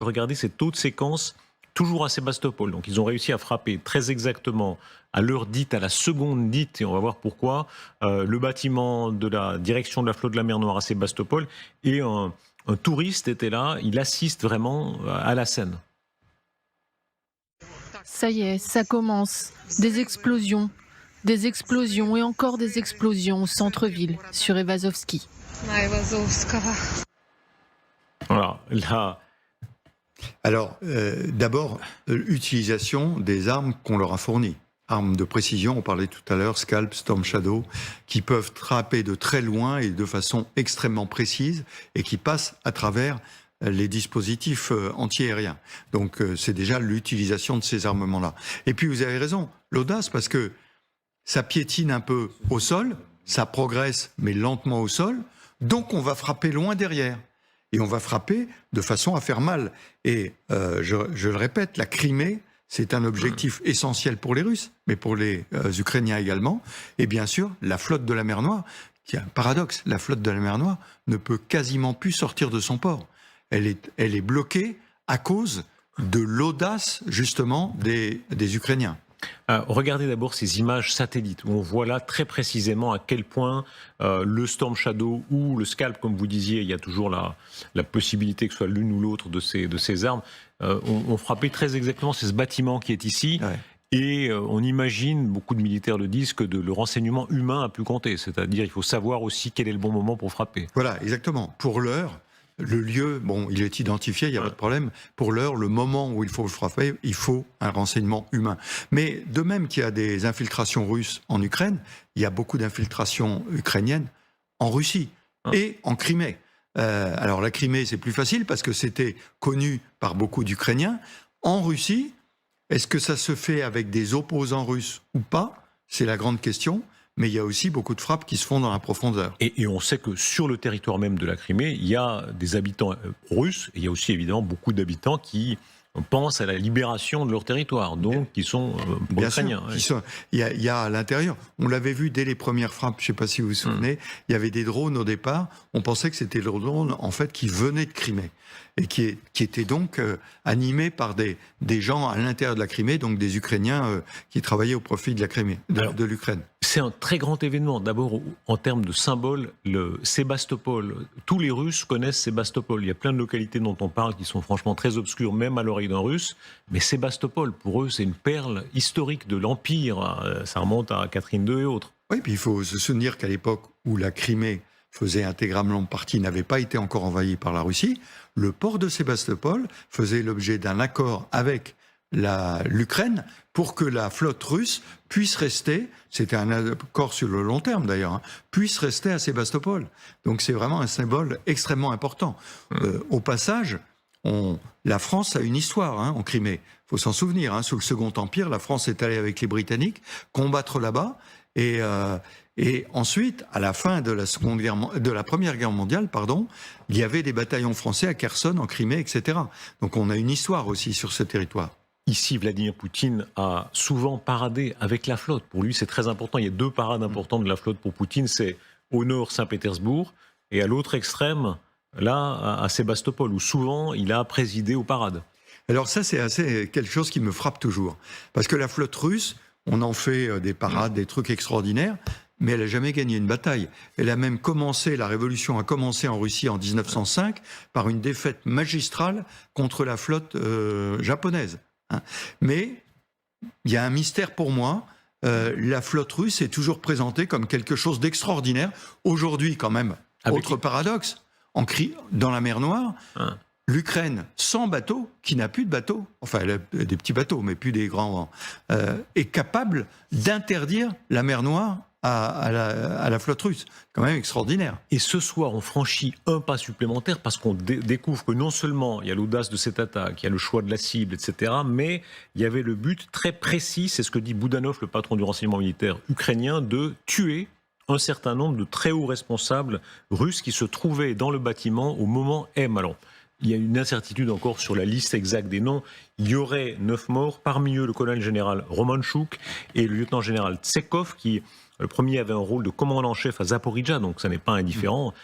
Regardez cette autre séquence, toujours à Sébastopol. Donc ils ont réussi à frapper très exactement à l'heure dite, à la seconde dite, et on va voir pourquoi, le bâtiment de la direction de la flotte de la mer Noire à Sébastopol, et un touriste était là, il assiste vraiment à la scène. Ça y est, ça commence. Des explosions et encore des explosions au centre-ville, sur Evazovski. Voilà, là, Alors, d'abord, l'utilisation des armes qu'on leur a fournies. Armes de précision, on parlait tout à l'heure, Scalp, Storm Shadow, qui peuvent frapper de très loin et de façon extrêmement précise et qui passent à travers les dispositifs antiaériens. Donc, c'est déjà l'utilisation de ces armements-là. Et puis, vous avez raison, l'audace, parce que ça piétine un peu au sol, ça progresse, mais lentement au sol, donc on va frapper loin derrière. Et on va frapper de façon à faire mal. Et je le répète, la Crimée, c'est un objectif essentiel pour les Russes, mais pour les Ukrainiens également. Et bien sûr, la flotte de la mer Noire, qui est un paradoxe, la flotte de la mer Noire ne peut quasiment plus sortir de son port. Elle est bloquée à cause de l'audace, justement, des Ukrainiens. regardez d'abord ces images satellites où on voit là très précisément à quel point le Storm Shadow ou le Scalp, comme vous disiez, il y a toujours la possibilité que ce soit l'une ou l'autre de ces armes, ont frappé très exactement. C'est ce bâtiment qui est ici. Ouais. Et on imagine, beaucoup de militaires le disent, que le renseignement humain a pu compter. C'est-à-dire il faut savoir aussi quel est le bon moment pour frapper. Voilà, exactement. Pour l'heure, le lieu, bon, il est identifié, il n'y a pas de problème. Pour l'heure, le moment où il faut le frapper, il faut un renseignement humain. Mais de même qu'il y a des infiltrations russes en Ukraine, il y a beaucoup d'infiltrations ukrainiennes en Russie et en Crimée. Alors la Crimée, c'est plus facile parce que c'était connu par beaucoup d'Ukrainiens. En Russie, est-ce que ça se fait avec des opposants russes ou pas? C'est la grande question. Mais il y a aussi beaucoup de frappes qui se font dans la profondeur. Et on sait que sur le territoire même de la Crimée, il y a des habitants russes, et il y a aussi évidemment beaucoup d'habitants qui pensent à la libération de leur territoire, donc qui sont ukrainiens. Il y a à l'intérieur, on l'avait vu dès les premières frappes, je ne sais pas si vous vous souvenez, il y avait des drones au départ, on pensait que c'était le drone en fait qui venait de Crimée, et qui était donc animé par des gens à l'intérieur de la Crimée, donc des Ukrainiens qui travaillaient au profit de la Crimée, de l'Ukraine. C'est un très grand événement. D'abord, en termes de symbole, le Sébastopol. Tous les Russes connaissent Sébastopol. Il y a plein de localités dont on parle qui sont franchement très obscures, même à l'oreille d'un Russe. Mais Sébastopol, pour eux, c'est une perle historique de l'Empire. Ça remonte à Catherine II et autres. Oui, puis il faut se souvenir qu'à l'époque où la Crimée faisait intégralement partie, n'avait pas été encore envahie par la Russie, le port de Sébastopol faisait l'objet d'un accord avec l'Ukraine pour que la flotte russe puisse rester, c'était un accord sur le long terme d'ailleurs, puisse rester à Sébastopol. Donc c'est vraiment un symbole extrêmement important. Au passage, la France a une histoire en Crimée. Il faut s'en souvenir, sous le Second Empire, la France est allée avec les Britanniques combattre là-bas et ensuite, à la fin de la Première Guerre mondiale, il y avait des bataillons français à Kherson, en Crimée, etc. Donc on a une histoire aussi sur ce territoire. Ici, Vladimir Poutine a souvent paradé avec la flotte. Pour lui, c'est très important. Il y a deux parades importantes de la flotte pour Poutine. C'est au nord, Saint-Pétersbourg, et à l'autre extrême, là, à Sébastopol, où souvent il a présidé aux parades. Alors ça, c'est quelque chose qui me frappe toujours. Parce que la flotte russe, on en fait des parades, des trucs extraordinaires, mais elle n'a jamais gagné une bataille. Elle a même commencé, la révolution a commencé en Russie en 1905 par une défaite magistrale contre la flotte japonaise. Mais il y a un mystère pour moi. La flotte russe est toujours présentée comme quelque chose d'extraordinaire. Aujourd'hui, quand même, autre paradoxe, dans la mer Noire, l'Ukraine, sans bateau, qui n'a plus de bateaux, enfin elle a des petits bateaux, mais plus des grands, est capable d'interdire la mer Noire à la flotte russe. Quand même extraordinaire. Et ce soir, on franchit un pas supplémentaire parce qu'on découvre que non seulement il y a l'audace de cette attaque, il y a le choix de la cible, etc., mais il y avait le but très précis, c'est ce que dit Boudanov, le patron du renseignement militaire ukrainien, de tuer un certain nombre de très hauts responsables russes qui se trouvaient dans le bâtiment au moment M. Alors, il y a une incertitude encore sur la liste exacte des noms. Il y aurait 9 morts, parmi eux le colonel général Romanchuk et le lieutenant général Tsekov qui Le premier avait un rôle de commandant en chef à Zaporizhzhia, donc ça n'est pas indifférent.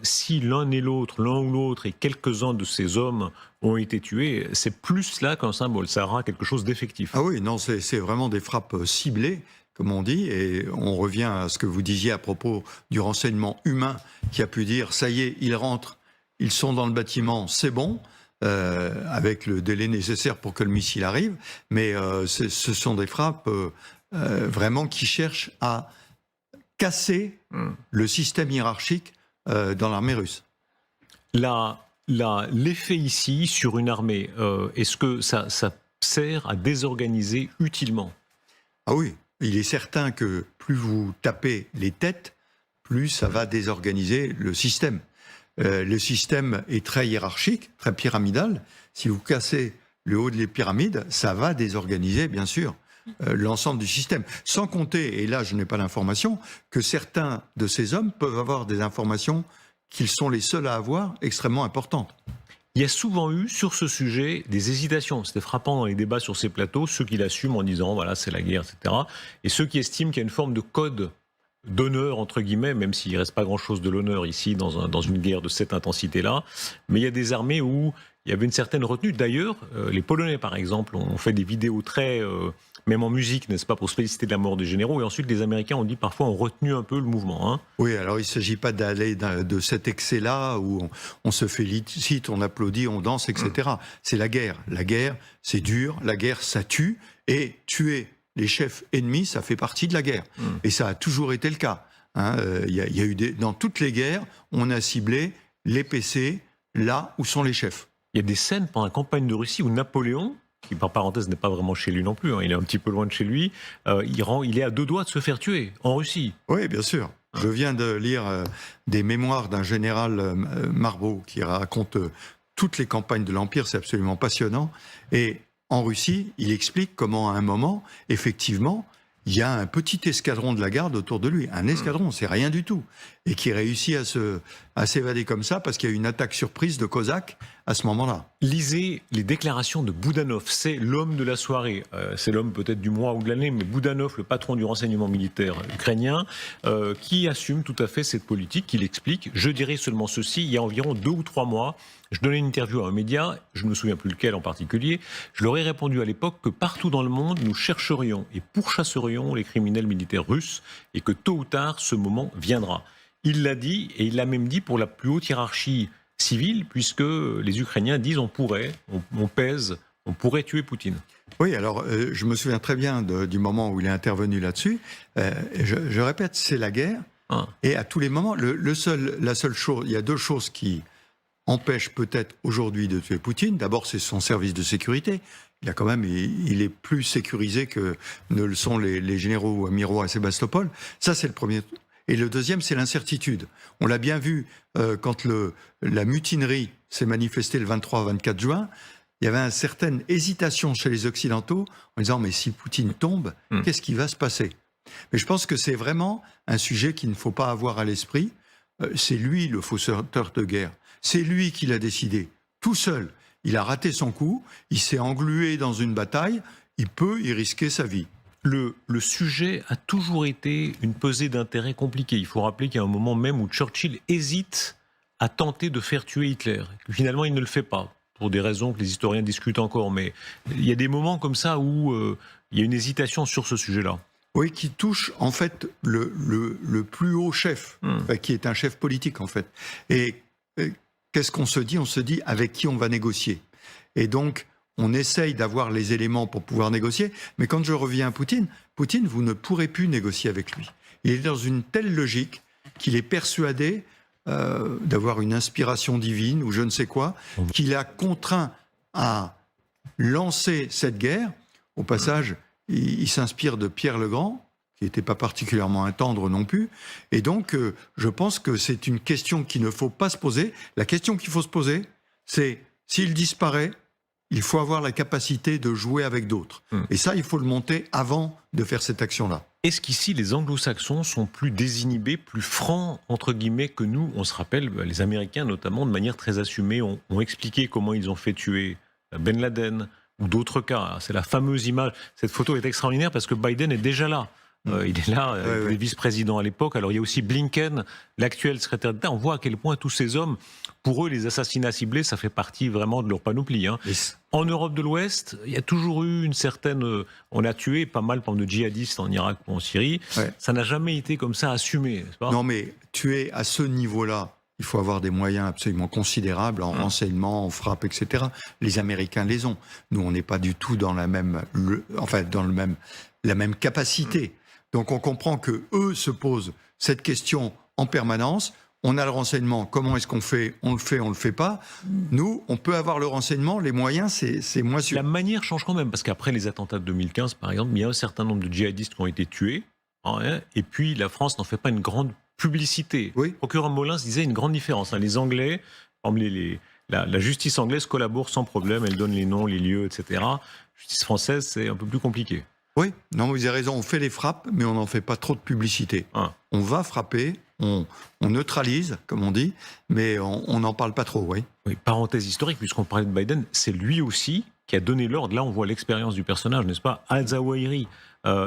Si l'un ou l'autre et quelques-uns de ces hommes ont été tués, c'est plus là qu'un symbole. Ça aura quelque chose d'effectif. Ah oui, non, c'est vraiment des frappes ciblées, comme on dit, et on revient à ce que vous disiez à propos du renseignement humain qui a pu dire, ça y est, ils rentrent, ils sont dans le bâtiment, c'est bon, avec le délai nécessaire pour que le missile arrive, mais ce sont des frappes vraiment qui cherchent à casser le système hiérarchique dans l'armée russe. L'effet ici sur une armée, est-ce que ça sert à désorganiser utilement? Ah oui, il est certain que plus vous tapez les têtes, plus ça va désorganiser le système. Le système est très hiérarchique, très pyramidal. Si vous cassez le haut des pyramides, ça va désorganiser, bien sûr, l'ensemble du système. Sans compter, et là je n'ai pas l'information, que certains de ces hommes peuvent avoir des informations qu'ils sont les seuls à avoir, extrêmement importantes. Il y a souvent eu sur ce sujet des hésitations. C'était frappant dans les débats sur ces plateaux, ceux qui l'assument en disant voilà c'est la guerre, etc. Et ceux qui estiment qu'il y a une forme de code d'honneur, entre guillemets, même s'il ne reste pas grand-chose de l'honneur ici dans une guerre de cette intensité-là. Mais il y a des armées où il y avait une certaine retenue. D'ailleurs, les Polonais, par exemple, ont fait des vidéos très... même en musique, n'est-ce pas, pour se féliciter de la mort des généraux. Et ensuite, les Américains ont dit parfois ont retenu un peu le mouvement. Hein. Oui, alors il ne s'agit pas d'aller de cet excès-là où on se félicite, on applaudit, on danse, etc. C'est la guerre. La guerre, c'est dur. La guerre, ça tue. Et tuer les chefs ennemis, ça fait partie de la guerre. Et ça a toujours été le cas. Hein. Y a eu dans toutes les guerres, on a ciblé les PC là où sont les chefs. Il y a des scènes pendant la campagne de Russie où Napoléon, qui par parenthèse n'est pas vraiment chez lui non plus, hein, il est un petit peu loin de chez lui, il est à 2 doigts de se faire tuer en Russie. Oui, bien sûr. Je viens de lire des mémoires d'un général Marbeau qui raconte toutes les campagnes de l'Empire, c'est absolument passionnant. Et en Russie, il explique comment à un moment, effectivement, il y a un petit escadron de la garde autour de lui. Un escadron, c'est rien du tout. Et qui réussit à s'évader comme ça parce qu'il y a eu une attaque surprise de Cosaques à ce moment-là. Lisez les déclarations de Boudanov. C'est l'homme de la soirée. C'est l'homme peut-être du mois ou de l'année, mais Boudanov, le patron du renseignement militaire ukrainien, qui assume tout à fait cette politique, qu'il explique. Je dirais seulement ceci, il y a environ 2 ou 3 mois, je donnais une interview à un média, je ne me souviens plus lequel en particulier, je leur ai répondu à l'époque que partout dans le monde, nous chercherions et pourchasserions les criminels militaires russes et que tôt ou tard, ce moment viendra. Il l'a dit, et il l'a même dit pour la plus haute hiérarchie civile, puisque les Ukrainiens disent on pourrait tuer Poutine. Oui, alors je me souviens très bien du moment où il est intervenu là-dessus. Je répète, c'est la guerre, et à tous les moments, la seule chose, il y a 2 choses qui empêchent peut-être aujourd'hui de tuer Poutine. D'abord, c'est son service de sécurité. Il est plus sécurisé que ne le sont les généraux ou amiraux à Sébastopol. Ça, c'est le premier. Et le deuxième, c'est l'incertitude. On l'a bien vu quand la mutinerie s'est manifestée le 23-24 juin, il y avait une certaine hésitation chez les Occidentaux en disant « mais si Poutine tombe, qu'est-ce qui va se passer ?» Mais je pense que c'est vraiment un sujet qu'il ne faut pas avoir à l'esprit. C'est lui le fausseur de guerre. C'est lui qui l'a décidé, tout seul. Il a raté son coup, il s'est englué dans une bataille, il peut y risquer sa vie. Le sujet a toujours été une pesée d'intérêt compliquée. Il faut rappeler qu'il y a un moment même où Churchill hésite à tenter de faire tuer Hitler. Finalement, il ne le fait pas, pour des raisons que les historiens discutent encore. Mais il y a des moments comme ça où il y a une hésitation sur ce sujet-là. Oui, qui touche en fait le plus haut chef, qui est un chef politique en fait. Et qu'est-ce qu'on se dit ? On se dit avec qui on va négocier. Et donc, on essaye d'avoir les éléments pour pouvoir négocier, mais quand je reviens à Poutine, vous ne pourrez plus négocier avec lui. Il est dans une telle logique qu'il est persuadé d'avoir une inspiration divine ou je ne sais quoi, qu'il a contraint à lancer cette guerre. Au passage, il s'inspire de Pierre le Grand, qui n'était pas particulièrement un tendre non plus. Et donc, je pense que c'est une question qu'il ne faut pas se poser. La question qu'il faut se poser, c'est s'il disparaît, il faut avoir la capacité de jouer avec d'autres. Et ça, il faut le monter avant de faire cette action-là. Est-ce qu'ici, les anglo-saxons sont plus désinhibés, plus francs, entre guillemets, que nous ? On se rappelle, les Américains, notamment, de manière très assumée, ont expliqué comment ils ont fait tuer Ben Laden ou d'autres cas. C'est la fameuse image. Cette photo est extraordinaire parce que Biden est déjà là, Il est là, il est vice-président à l'époque. Alors il y a aussi Blinken, l'actuel secrétaire d'État. On voit à quel point tous ces hommes, pour eux, les assassinats ciblés, ça fait partie vraiment de leur panoplie. Hein. En Europe de l'Ouest, il y a toujours eu une certaine... on a tué pas mal de djihadistes en Irak ou en Syrie. Ouais. Ça n'a jamais été comme ça assumé. Pas non, mais tuer à ce niveau-là, il faut avoir des moyens absolument considérables en renseignement, en frappe, etc. Les Américains les ont. Nous, on n'est pas du tout dans la même capacité. Donc, on comprend que eux se posent cette question en permanence. On a le renseignement. Comment est-ce qu'on fait ? On le fait pas. Nous, on peut avoir le renseignement. Les moyens, c'est moins sûr. La manière change quand même, parce qu'après les attentats de 2015, par exemple, il y a un certain nombre de djihadistes qui ont été tués. Hein, et puis, la France n'en fait pas une grande publicité. Oui. Le procureur Molins disait une grande différence. Hein. Les Anglais, la justice anglaise collabore sans problème, elle donne les noms, les lieux, etc. La justice française, c'est un peu plus compliqué. Oui, non, vous avez raison, on fait les frappes, mais on n'en fait pas trop de publicité. On va frapper, on neutralise, comme on dit, mais on n'en parle pas trop, oui. Oui, parenthèse historique, puisqu'on parlait de Biden, c'est lui aussi qui a donné l'ordre. Là, on voit l'expérience du personnage, n'est-ce pas ? Al-Zawahiri,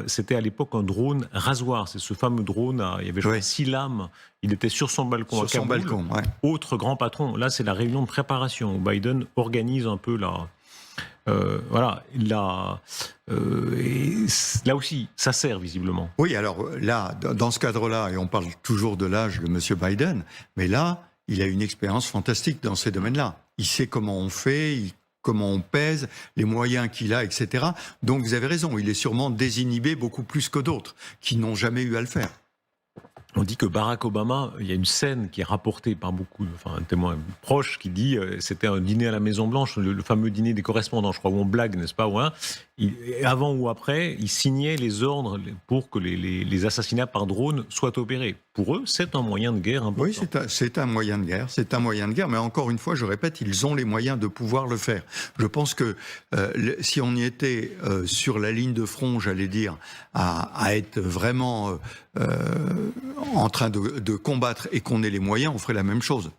c'était à l'époque un drone rasoir. C'est ce fameux drone, il y avait 6 lames. Il était sur son balcon à Kaboul. Autre grand patron. Là, c'est la réunion de préparation où Biden organise un peu la... voilà, là aussi, ça sert visiblement. Oui, alors là, dans ce cadre-là, et on parle toujours de l'âge de M. Biden, mais là, il a une expérience fantastique dans ces domaines-là. Il sait comment on fait, comment on pèse, les moyens qu'il a, etc. Donc vous avez raison, il est sûrement désinhibé beaucoup plus que d'autres qui n'ont jamais eu à le faire. On dit que Barack Obama, il y a une scène qui est rapportée par beaucoup, un témoin proche qui dit c'était un dîner à la Maison Blanche, le fameux dîner des correspondants, je crois, où on blague, n'est-ce pas, avant ou après, il signait les ordres pour que les assassinats par drone soient opérés. Pour eux, c'est un moyen de guerre important. Oui, c'est un moyen de guerre, mais encore une fois, je répète, ils ont les moyens de pouvoir le faire. Je pense que si on y était sur la ligne de front, j'allais dire, à être vraiment en train de combattre et qu'on ait les moyens, on ferait la même chose.